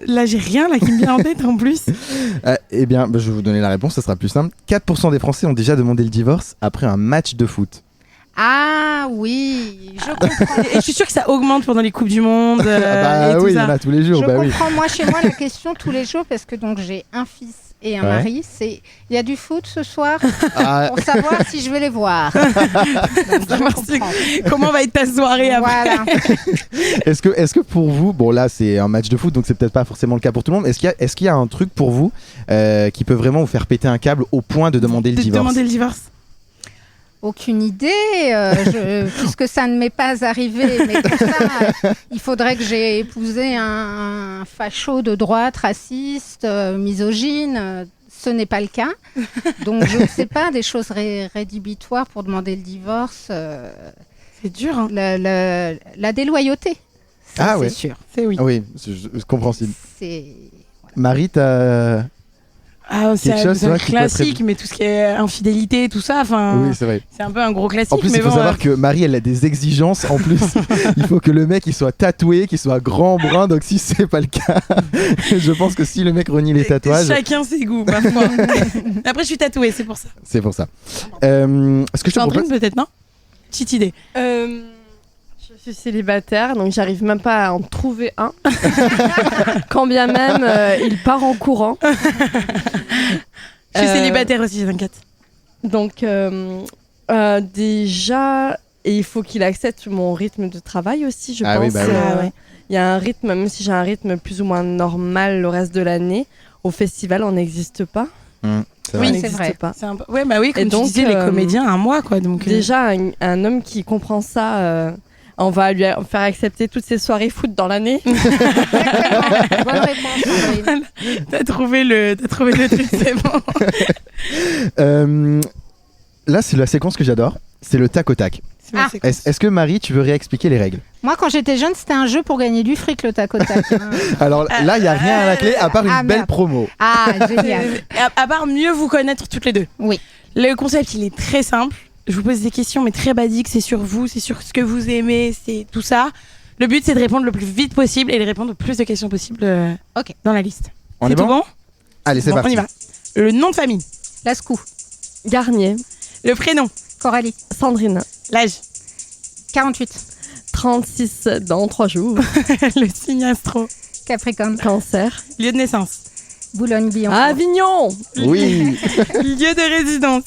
Là, j'ai rien là qui me vient en tête en plus. Eh bien, je vais vous donner la réponse, ça sera plus simple. 4% des Français ont déjà demandé le divorce après un match de foot. Ah oui, je comprends. Et je suis sûre que ça augmente pendant les Coupes du Monde. Bah et tout oui, il y ça. en a tous les jours. Je Bah oui. comprends. Moi, chez moi, la question tous les jours, parce que donc j'ai un fils et un Ouais. mari, c'est il y a du foot ce soir Ah, pour savoir si je vais les voir. Donc, je comprends. Comment va être ta soirée après? Voilà. est-ce que pour vous, bon là c'est un match de foot donc c'est peut-être pas forcément le cas pour tout le monde, est-ce qu'il y a un truc pour vous qui peut vraiment vous faire péter un câble au point de demander le De divorce? demander le divorce. Aucune idée, puisque ça ne m'est pas arrivé. Mais tout ça, il faudrait que j'ai épousé un facho de droite, raciste, misogyne. Ce n'est pas le cas. Donc je ne sais pas, des choses rédhibitoires pour demander le divorce. C'est dur. Hein. La déloyauté, ça, Ah c'est ouais. sûr. C'est oui. Ah oui, c'est compréhensible. C'est... Marie, t'as... Ah, c'est Quelque chose, un tu vois, qui peut être classique, mais tout ce qui est infidélité, tout ça, Oui, c'est vrai. c'est un peu un gros classique. En plus, mais il faut bon, savoir que Marie, elle a des exigences. En plus, il faut que le mec il soit tatoué, qu'il soit grand, brun. Donc, si c'est pas le cas, je pense que si le mec renie les tatouages, chacun ses goûts, ma foi. Après, je suis tatouée, c'est pour ça. c'est pour ça. Ce que je te Sandrine, propose, peut-être, non? Petite idée. Je suis célibataire, donc j'arrive même pas à en trouver un. Quand bien même, il part en courant. Je suis célibataire aussi, t'inquiète. Donc déjà, et il faut qu'il accepte mon rythme de travail aussi, je Ah pense. oui, bah oui. Il y a un rythme, même si j'ai un rythme plus ou moins normal le reste de l'année, au festival, on n'existe pas. c'est On vrai. c'est n'existe vrai. pas. C'est un peu... Ouais, bah oui, comme Et tu donc, disais, les comédiens, un mois, quoi. Donc, Déjà, un homme qui comprend ça, on va lui faire accepter toutes ses soirées foot dans l'année. Exactement. Bonne réponse, Sandrine. t'as trouvé le truc, c'est bon. Là, c'est la séquence que j'adore. C'est le tac au tac. Est-ce que Marie, tu veux réexpliquer les règles? Moi, quand j'étais jeune, c'était un jeu pour gagner du fric, le tac au tac. Hein. Alors là, il n'y a rien à la clé à part une belle merde. promo. Ah, génial. À part mieux vous connaître toutes les deux. Oui. Le concept, il est très simple. Je vous pose des questions, mais très basiques. C'est sur vous, c'est sur ce que vous aimez, c'est tout ça. Le but, c'est de répondre le plus vite possible et de répondre au plus de questions possibles dans la liste. On C'est est tout bon? bon? Allez, c'est Bon, parti. on y va. Le nom de famille, Lascaux, Garnier, le prénom, Coralie, Sandrine, l'âge, 48, 36 dans 3 jours, le signe astro, Capricorne, cancer, lieu de naissance, Boulogne-Billancourt, Avignon, Oui. lieu de résidence,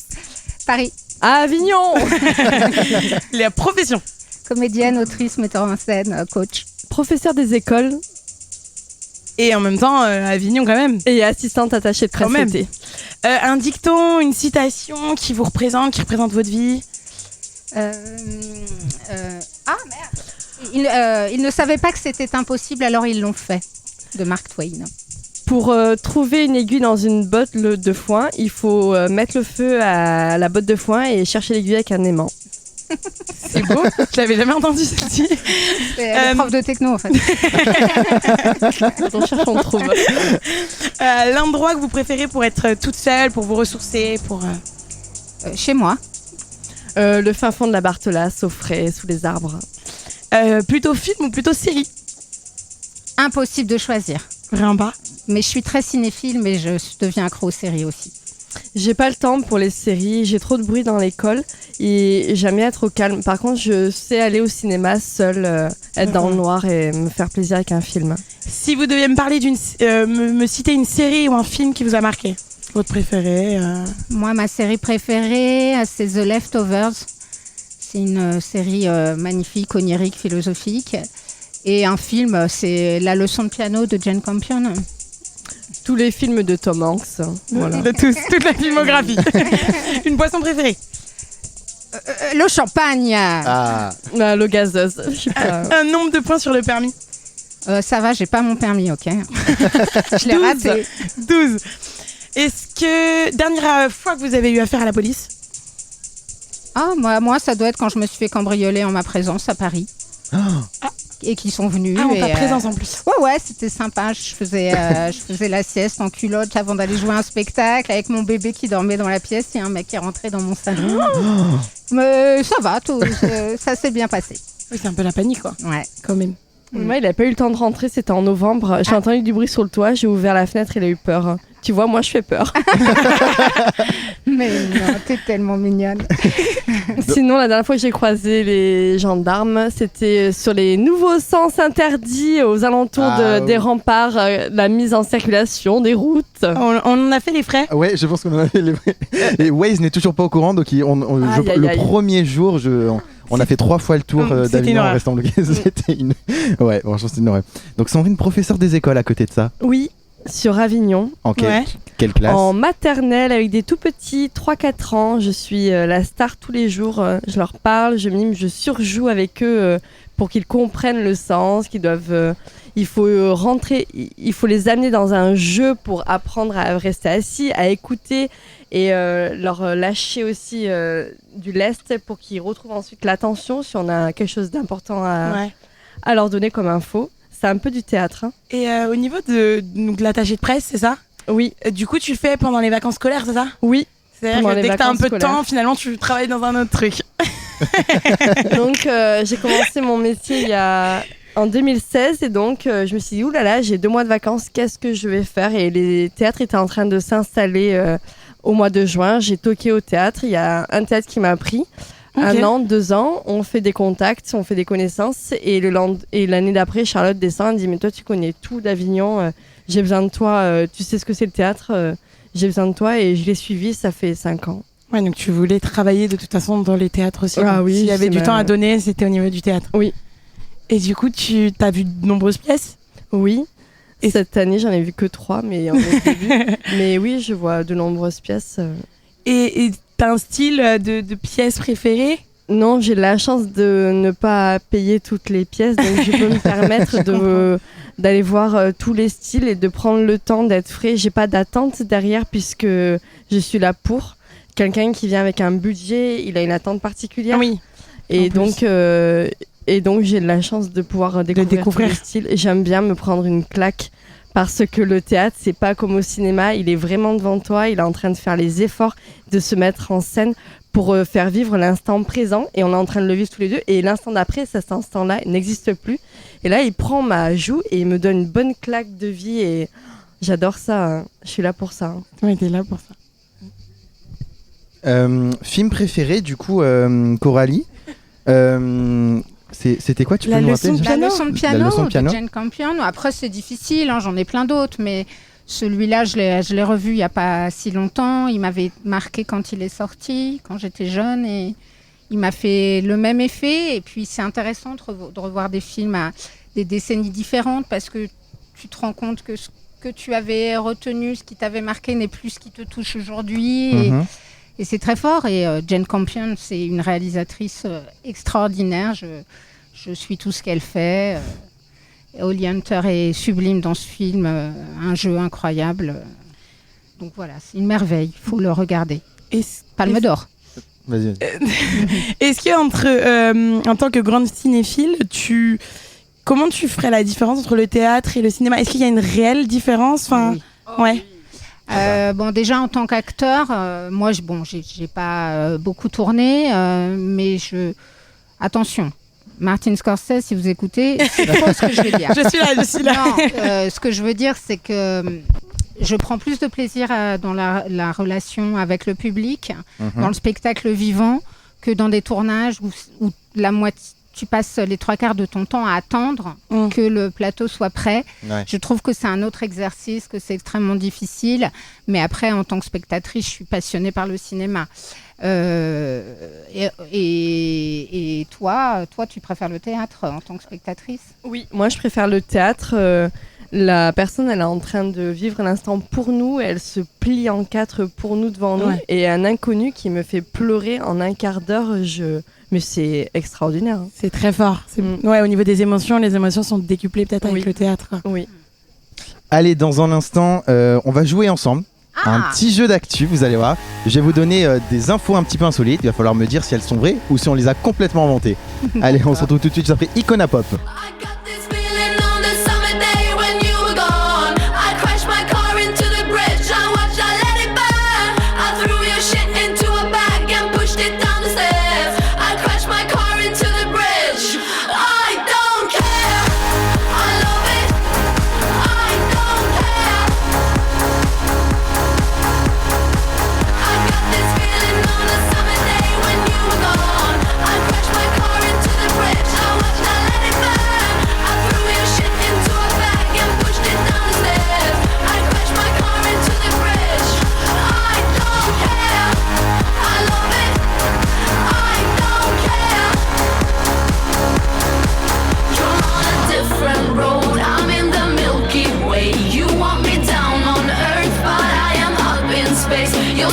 Paris, Avignon, la profession, comédienne, autrice, metteur en scène, coach. professeur des écoles et en même temps Avignon quand même. et assistante attachée de presse Quand même. été. Un dicton, une citation qui vous représente, qui représente votre vie. Ah merde. Ils ne savaient pas que c'était impossible, alors ils l'ont fait. De Mark Twain. Pour trouver une aiguille dans une botte de foin, il faut mettre le feu à la botte de foin et chercher l'aiguille avec un aimant. C'est beau. Je l'avais jamais entendu celle-ci. C'est le prof de techno en fait. Quand on cherche, on trouve. L'endroit que vous préférez pour être toute seule, pour vous ressourcer, pour. Chez moi. Le fin fond de la Barthelasse, au frais, sous les arbres. Plutôt film ou plutôt série? Impossible de choisir. Vraiment pas. Mais je suis très cinéphile, mais je deviens accro aux séries aussi. J'ai pas le temps pour les séries, j'ai trop de bruit dans l'école et j'aime bien être au calme. Par contre, je sais aller au cinéma seule, être dans le noir et me faire plaisir avec un film. Si vous deviez me parler me citer une série ou un film qui vous a marqué, votre préféré? Moi, ma série préférée, c'est The Leftovers. C'est une série magnifique, onirique, philosophique. Et un film, c'est La leçon de piano de Jane Campion. Tous les films de Tom Hanks. Voilà. De tous, toute la filmographie. Une boisson préférée? Le champagne. Ah. L'eau gazeuse. Je sais pas. Un nombre de points sur le permis? Ça va, j'ai pas mon permis, ok. Je l'ai 12. raté. 12. Est-ce que dernière fois que vous avez eu affaire à la police? Ah, moi, ça doit être quand je me suis fait cambrioler en ma présence à Paris. Et qui sont venus. Ah, en et, ta présence en plus. Ouais, c'était sympa. Je faisais la sieste en culotte avant d'aller jouer un spectacle avec mon bébé qui dormait dans la pièce. Il y a un mec qui est rentré dans mon salon. Mais ça va, ça s'est bien passé. Oui, c'est un peu la panique, quoi. Ouais. Quand même. Moi, il a pas eu le temps de rentrer, c'était en novembre. J'ai entendu du bruit sur le toit, j'ai ouvert la fenêtre, il a eu peur. Tu vois, moi, je fais peur. Mais non, t'es tellement mignonne. Sinon, la dernière fois que j'ai croisé les gendarmes, c'était sur les nouveaux sens interdits aux alentours des remparts, la mise en circulation des routes. On en a fait les frais? Ouais, je pense qu'on en a fait les vrais. Et Waze n'est toujours pas au courant, donc le premier jour, on a fait 3 fois le tour d'Avignon en restant bloqué. C'était une. Ouais, franchement, c'était une horreur. Donc, Sandrine, professeure des écoles à côté de ça. Oui, sur Avignon. En quelle classe? En maternelle, avec des tout petits, 3-4 ans. Je suis la star tous les jours. Je leur parle, je mime, je surjoue avec eux pour qu'ils comprennent le sens, qu'ils doivent. Il faut rentrer, il faut les amener dans un jeu pour apprendre à rester assis, à écouter et leur lâcher aussi du lest pour qu'ils retrouvent ensuite l'attention si on a quelque chose d'important à leur donner comme info. C'est un peu du théâtre. Hein. Et au niveau de l'attaché de presse, c'est ça? Oui. Du coup, tu le fais pendant les vacances scolaires, c'est ça? Oui. C'est-à-dire que dès que t'as un peu de temps, finalement, tu travailles dans un autre truc. Donc, j'ai commencé mon métier en 2016 et donc je me suis dit, oulala, j'ai 2 mois de vacances, qu'est-ce que je vais faire? Et les théâtres étaient en train de s'installer au mois de juin. J'ai toqué au théâtre. Il y a un théâtre qui m'a pris. Okay. 1 an, 2 ans, on fait des contacts, on fait des connaissances. Et l'année d'après, Charlotte descend, elle dit, mais toi, tu connais tout d'Avignon, j'ai besoin de toi, tu sais ce que c'est le théâtre, j'ai besoin de toi. Et je l'ai suivi, ça fait 5 ans. Ouais, donc tu voulais travailler de toute façon dans les théâtres aussi. Ah oui. S'il y avait du temps à donner, c'était au niveau du théâtre. Oui. Et du coup, tu as vu de nombreuses pièces? Oui. Et cette année, j'en ai vu que 3, mais en début. Mais oui, je vois de nombreuses pièces. Et t'as un style de pièces préférées? Non, j'ai la chance de ne pas payer toutes les pièces, donc je peux me permettre d'aller voir tous les styles et de prendre le temps d'être frais. J'ai pas d'attente derrière puisque je suis là pour quelqu'un qui vient avec un budget, il a une attente particulière. Oui. Et donc j'ai de la chance de pouvoir découvrir tous les styles. Et j'aime bien me prendre une claque parce que le théâtre, c'est pas comme au cinéma, il est vraiment devant toi, il est en train de faire les efforts de se mettre en scène pour faire vivre l'instant présent et on est en train de le vivre tous les deux et l'instant d'après, cet instant-là, il n'existe plus. Et là, il prend ma joue et il me donne une bonne claque de vie et j'adore ça, hein. Je suis là pour ça. Hein. Oui, t'es là pour ça. Film préféré, du coup, Coralie, c'était quoi? Tu peux nous rappeler? La leçon de piano de Jane Campion. Après, c'est difficile, hein, j'en ai plein d'autres, mais celui-là, je l'ai revu il n'y a pas si longtemps. Il m'avait marqué quand il est sorti, quand j'étais jeune, et il m'a fait le même effet. Et puis, c'est intéressant de revoir des films à des décennies différentes parce que tu te rends compte que ce que tu avais retenu, ce qui t'avait marqué, n'est plus ce qui te touche aujourd'hui. Et c'est très fort. Et Jane Campion, c'est une réalisatrice extraordinaire. Je suis tout ce qu'elle fait. Holly Hunter est sublime dans ce film. Un jeu incroyable. Donc voilà, c'est une merveille. Il faut le regarder. Palme d'or. Vas-y. Est-ce que en tant que grande cinéphile, comment tu ferais la différence entre le théâtre et le cinéma? Est-ce qu'il y a une réelle différence? Oui. Ouais. Bon, déjà en tant qu'acteur, moi, j'ai pas beaucoup tourné, mais attention, Martin Scorsese, si vous écoutez, c'est trop ce que je vais dire. Je suis là. Non, ce que je veux dire, c'est que je prends plus de plaisir dans la relation avec le public, dans le spectacle vivant, que dans des tournages où la moitié. Tu passes les 3/4 de ton temps à attendre que le plateau soit prêt. Ouais. Je trouve que c'est un autre exercice, que c'est extrêmement difficile. Mais après, en tant que spectatrice, je suis passionnée par le cinéma. Et toi, tu préfères le théâtre en tant que spectatrice? Oui, moi, je préfère le théâtre. La personne, elle est en train de vivre l'instant pour nous. Elle se plie en 4 pour nous, devant nous. Et un inconnu qui me fait pleurer en 1/4 d'heure, mais c'est extraordinaire. Hein. C'est très fort. Ouais, au niveau des émotions, les émotions sont décuplées peut-être avec le théâtre. Quoi. Oui. Allez, dans un instant, on va jouer ensemble. Un petit jeu d'actu, vous allez voir. Je vais vous donner des infos un petit peu insolites. Il va falloir me dire si elles sont vraies ou si on les a complètement inventées. Allez, on se retrouve tout de suite après Icona Pop.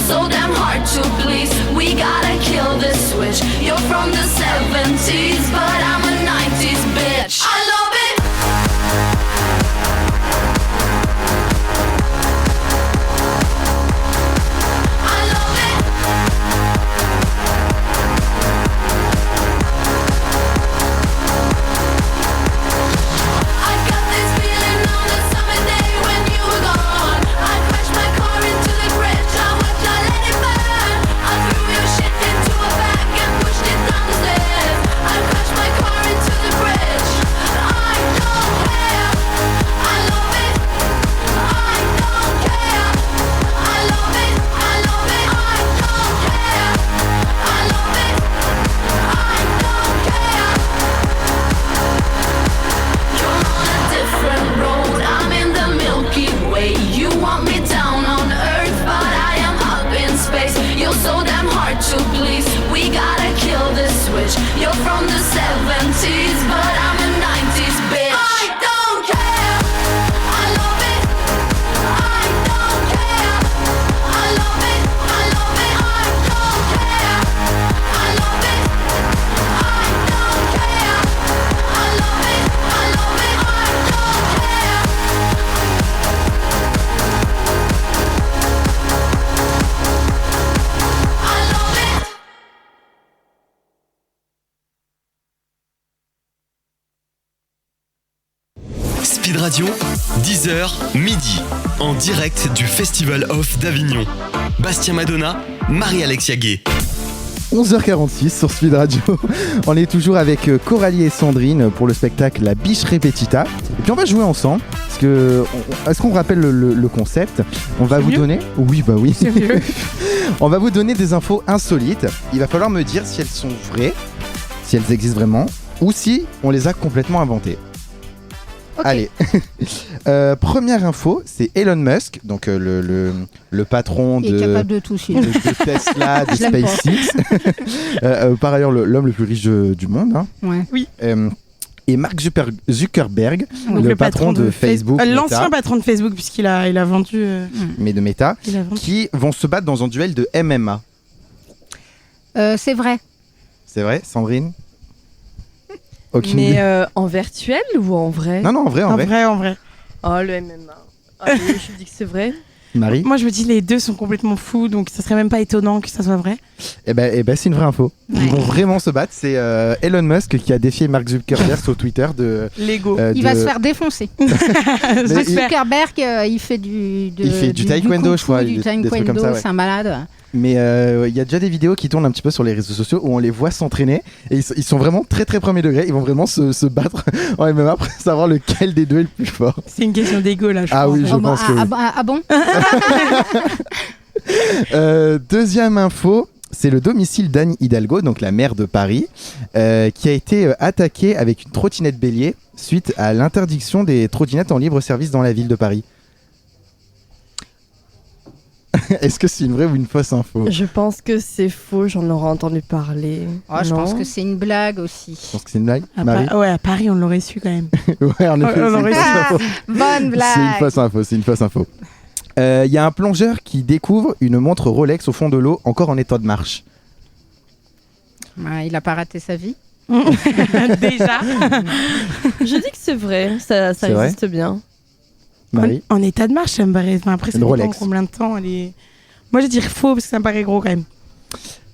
So damn hard to please. We gotta kill this switch. You're from the 70s, but I'm a 90s bitch. I love it. I love it. I got this feeling on the summer day when you were gone. I crashed hard to please. We gotta kill this switch. You're from the 70s, but I'm a 90s bitch. I don't care. I love it. I don't care. I love it. I love it. I don't care. I love it. I don't care. I love it. I love it. I don't care. I love it. Speed Radio, 10h, midi, en direct du Festival Off d'Avignon. Bastien Madonna, Marie-Alexia Gay. 11h46 sur Speed Radio. On est toujours avec Coralie et Sandrine pour le spectacle La Biche Repetita. Et puis on va jouer ensemble. Parce que, est-ce qu'on rappelle le concept? On va vous donner. Oui, bah oui. C'est mieux. On va vous donner des infos insolites. Il va falloir me dire si elles sont vraies, si elles existent vraiment, ou si on les a complètement inventées. Ok. Allez, première info, c'est Elon Musk, donc le patron Il est capable de tout suivre. de Tesla, de Je l'aime pas. SpaceX. Par ailleurs, l'homme le plus riche du monde. Hein. Ouais. Et Mark Zuckerberg, Donc le patron de Facebook, l'ancien Meta, patron de Facebook, puisqu'il a vendu. mais de Meta, Il a vendu. qui vont se battre dans un duel de MMA. C'est vrai. C'est vrai, Sandrine? Aucune Mais idée. en virtuel ou en vrai? Non, en vrai. En vrai. Oh, le MMA. Ah, oui, je dis que c'est vrai. Marie? Moi, je me dis les deux sont complètement fous, donc ça serait même pas étonnant que ça soit vrai. Eh ben, c'est une vraie info. Ouais. Ils vont vraiment se battre. C'est Elon Musk qui a défié Mark Zuckerberg sur Twitter de. Lego. Il va se faire défoncer. Mais Zuckerberg, il fait du taekwondo, je crois, Du des trucs comme taekwondo, ça, ouais. c'est un malade. Mais il y a déjà des vidéos qui tournent un petit peu sur les réseaux sociaux où on les voit s'entraîner et ils sont vraiment très très premier degré. Ils vont vraiment se battre en MMA pour savoir lequel des deux est le plus fort. C'est une question d'ego là, je Ah pense. oui, je pense que oui. Bon Deuxième info, c'est le domicile d'Anne Hidalgo, donc la maire de Paris, qui a été attaqué avec une trottinette bélier suite à l'interdiction des trottinettes en libre service dans la ville de Paris. Est-ce que c'est une vraie ou une fausse info? Je pense que c'est faux, j'en aurais entendu parler. Je Non. pense que c'est une blague aussi. Je pense que c'est une blague. À Marie? Ouais, à Paris, on l'aurait su quand même. Ouais, en effet, On aurait c'est une fausse info. Bonne blague. C'est une fausse info. Il y a un plongeur qui découvre une montre Rolex au fond de l'eau, encore en état de marche. Il a pas raté sa vie. Déjà. Je dis que c'est vrai, ça C'est vrai existe bien. Marie? En état de marche, ça me paraît. Enfin, après, ça Une dépend Rolex. combien de temps elle est. Moi, je dirais faux parce que ça me paraît gros quand même.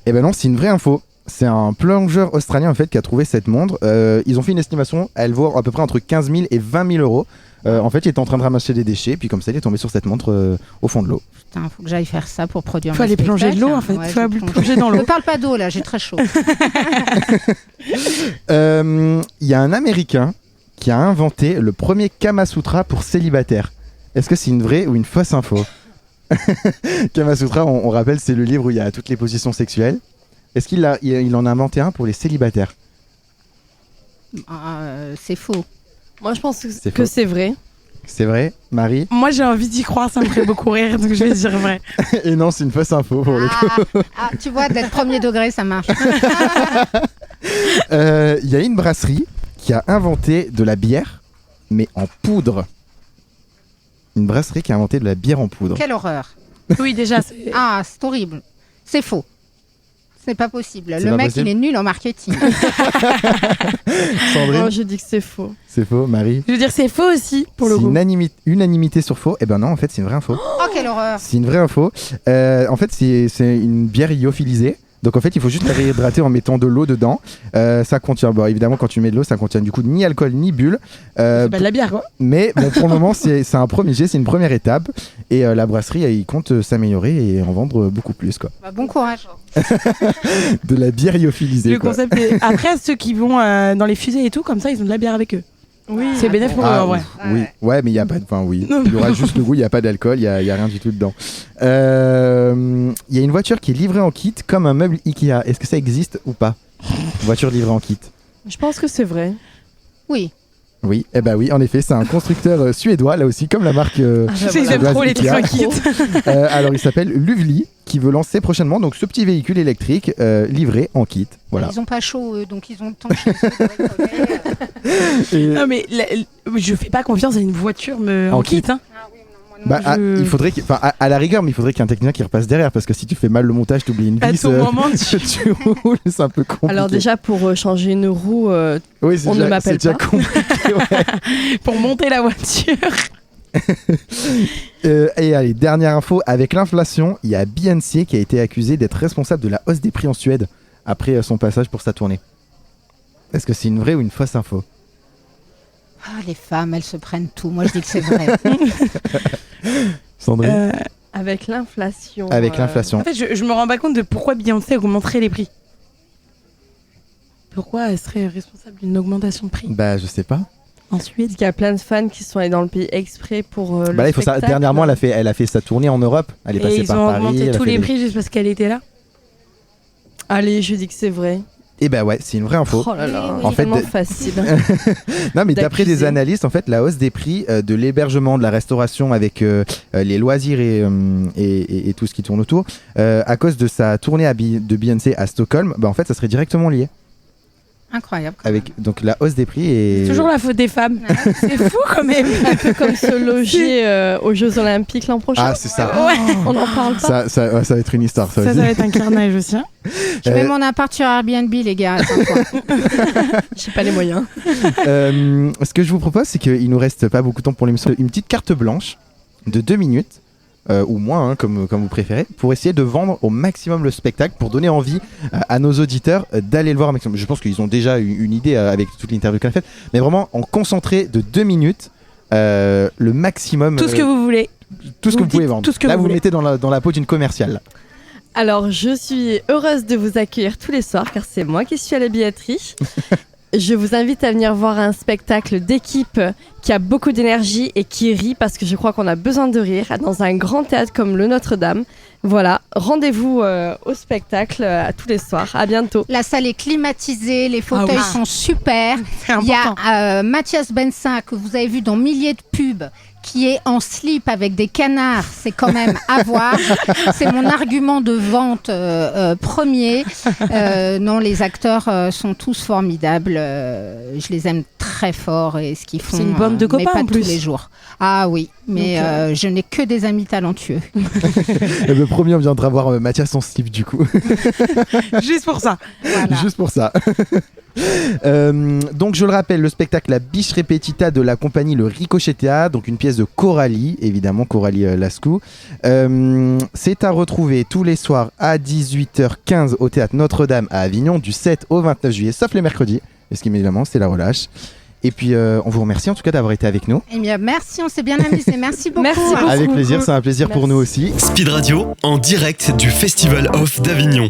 Eh ben non, c'est une vraie info. C'est un plongeur australien en fait qui a trouvé cette montre. Ils ont fait une estimation, elle vaut à peu près entre 15 000 et 20 000 euros. En fait, il était en train de ramasser des déchets, puis comme ça, il est tombé sur cette montre au fond de l'eau. Putain, faut que j'aille faire ça pour produire Faut mon aller plonger de spectacle. l'eau en fait. Ouais, Faut je aller plonge. plonger dans Ne l'eau. parle pas d'eau là, j'ai très chaud. Il y a un Américain qui a inventé le premier Kama Sutra pour célibataires. Est-ce que c'est une vraie ou une fausse info? Kama Sutra, on rappelle, c'est le livre où il y a toutes les positions sexuelles. Est-ce qu'il en a inventé un pour les célibataires? C'est faux. Moi, je pense C'est que faux. c'est vrai. C'est vrai, Marie? Moi, j'ai envie d'y croire, ça me ferait beaucoup rire, donc je vais dire vrai. Et non, c'est une fausse info pour le coup. Tu vois, d'être premier degré, ça marche. Il y a une brasserie qui a inventé de la bière, mais en poudre. Une brasserie qui a inventé de la bière en poudre. Quelle horreur. Oui, déjà. C'est horrible. C'est faux. C'est pas possible. C'est Le pas mec, possible il est nul en marketing. Sandrine? Moi, je dis que c'est faux. C'est faux, Marie? Je veux dire, c'est faux aussi, pour le C'est coup. unanimité sur faux. Eh ben non, en fait, c'est une vraie info. Oh, quelle horreur. C'est une vraie info. En fait, c'est une bière lyophilisée. Donc en fait, il faut juste la réhydrater en mettant de l'eau dedans. Ça contient, bon, évidemment, quand tu mets de l'eau, ça contient du coup ni alcool ni bulle. C'est pas de la bière, quoi. Mais bon, pour le moment, c'est un premier jet, c'est une première étape. Et la brasserie, il compte s'améliorer et en vendre beaucoup plus, quoi. Bon courage. De la bière lyophilisée. Le quoi. concept est... Après, ceux qui vont dans les fusées et tout, comme ça, ils ont de la bière avec eux. Oui, C'est bénéfique pour eux, en vrai. Oui, ouais, mais il y a pas de. Enfin, oui. Il y aura juste le goût, il n'y a pas d'alcool, il y a rien du tout dedans. Il y a une voiture qui est livrée en kit comme un meuble Ikea. Est-ce que ça existe ou pas? Voiture livrée en kit. Je pense que c'est vrai. Oui. Oui, eh ben oui, en effet, c'est un constructeur suédois, là aussi, comme la marque. Ils aiment trop les trucs en kit. Alors, il s'appelle Luvli qui veut lancer prochainement donc ce petit véhicule électrique livré en kit. Voilà. Ils n'ont pas chaud, eux, donc ils ont le temps chez eux de bricoler. Non, mais je fais pas confiance à une voiture en kit. Hein. Ah oui, non, moi non. Il faudrait à la rigueur, mais il faudrait qu'il y ait un technicien qui repasse derrière parce que si tu fais mal le montage, tu oublies une vis. À tout moment, tu roules, c'est un peu compliqué. Alors déjà pour changer une roue, oui, on ne m'appelle c'est pas. déjà compliqué. Ouais. Pour monter la voiture. Et allez, dernière info, avec l'inflation, il y a Beyoncé qui a été accusé d'être responsable de la hausse des prix en Suède après son passage pour sa tournée. Est-ce que c'est une vraie ou une fausse info? Ah, les femmes, elles se prennent tout. Moi, je dis que c'est vrai. Sandrine Avec l'inflation. Avec l'inflation. En fait, je me rends pas compte de pourquoi Beyoncé augmenterait les prix. Pourquoi elle serait responsable d'une augmentation de prix Bah, je sais pas. en Suède? Il y a plein de fans qui sont allés dans le pays exprès pour le Bah là, il faut ça. spectacle. Dernièrement, elle a fait sa tournée en Europe. Elle est Et passée ils par ont Paris. augmenté elle a tous fait les des- prix juste parce qu'elle était là. Allez, je dis que c'est vrai. Et bah ouais, c'est une vraie info. Oh là là, Oui, En fait, tellement de- facile. Non, mais d'après d'accuser. des analystes, en fait, la hausse des prix de l'hébergement, de la restauration avec les loisirs et tout ce qui tourne autour, à cause de sa tournée de Beyoncé à Stockholm, bah en fait, ça serait directement lié. Incroyable. Avec donc la hausse des prix et. C'est toujours la faute des femmes. C'est fou quand même. Un peu comme se loger aux Jeux Olympiques l'an prochain. Ah, c'est ça. On en parle pas. Ça va être une histoire. Ça Ça aussi. va être un carnage aussi. Hein. Je mets mon appart sur Airbnb, les gars. Attends, quoi. J'ai pas les moyens. Ce que je vous propose, c'est qu'il nous reste pas beaucoup de temps pour l'émission. Une petite carte blanche de 2 minutes. Ou moins, hein, comme vous préférez, pour essayer de vendre au maximum le spectacle, pour donner envie à nos auditeurs d'aller le voir au maximum. Je pense qu'ils ont déjà une idée avec toute l'interview qu'on a faite, mais vraiment en concentré de 2 minutes, le maximum. Tout ce que vous voulez. Tout ce que vous vous pouvez dites vendre. tout ce que Là, vous vous voulez. mettez dans la peau d'une commerciale. Alors, je suis heureuse de vous accueillir tous les soirs car c'est moi qui suis à la billetterie. Je vous invite à venir voir un spectacle d'équipe qui a beaucoup d'énergie et qui rit parce que je crois qu'on a besoin de rire dans un grand théâtre comme le Notre-Dame. Voilà, rendez-vous au spectacle tous les soirs. À bientôt. La salle est climatisée, les fauteuils oui. sont super. C'est Il y important. a Mathias Bensin que vous avez vu dans milliers de pubs qui est en slip avec des canards, c'est quand même à voir. C'est mon argument de vente premier. Non, les acteurs sont tous formidables. Je les aime très fort et ce qu'ils font. C'est une bande de mais copains, pas en plus. tous les jours. Ah oui, mais Donc, je n'ai que des amis talentueux. Le premier, on viendra voir Mathias en slip du coup. Juste pour ça. Voilà. Juste pour ça. Donc je le rappelle, le spectacle La Biche Repetita de la compagnie Le Ricochet Théâtre, donc une pièce de Coralie, évidemment Coralie Lascou. C'est à retrouver tous les soirs à 18h15 au Théâtre Notre-Dame à Avignon du 7 au 29 juillet, sauf les mercredis, parce qu'évidemment c'est la relâche. Et puis on vous remercie en tout cas d'avoir été avec nous. Eh bien, merci, on s'est bien amusé. Merci beaucoup. Merci beaucoup. Avec plaisir, c'est un plaisir pour nous aussi. Speed Radio en direct du Festival of d'Avignon.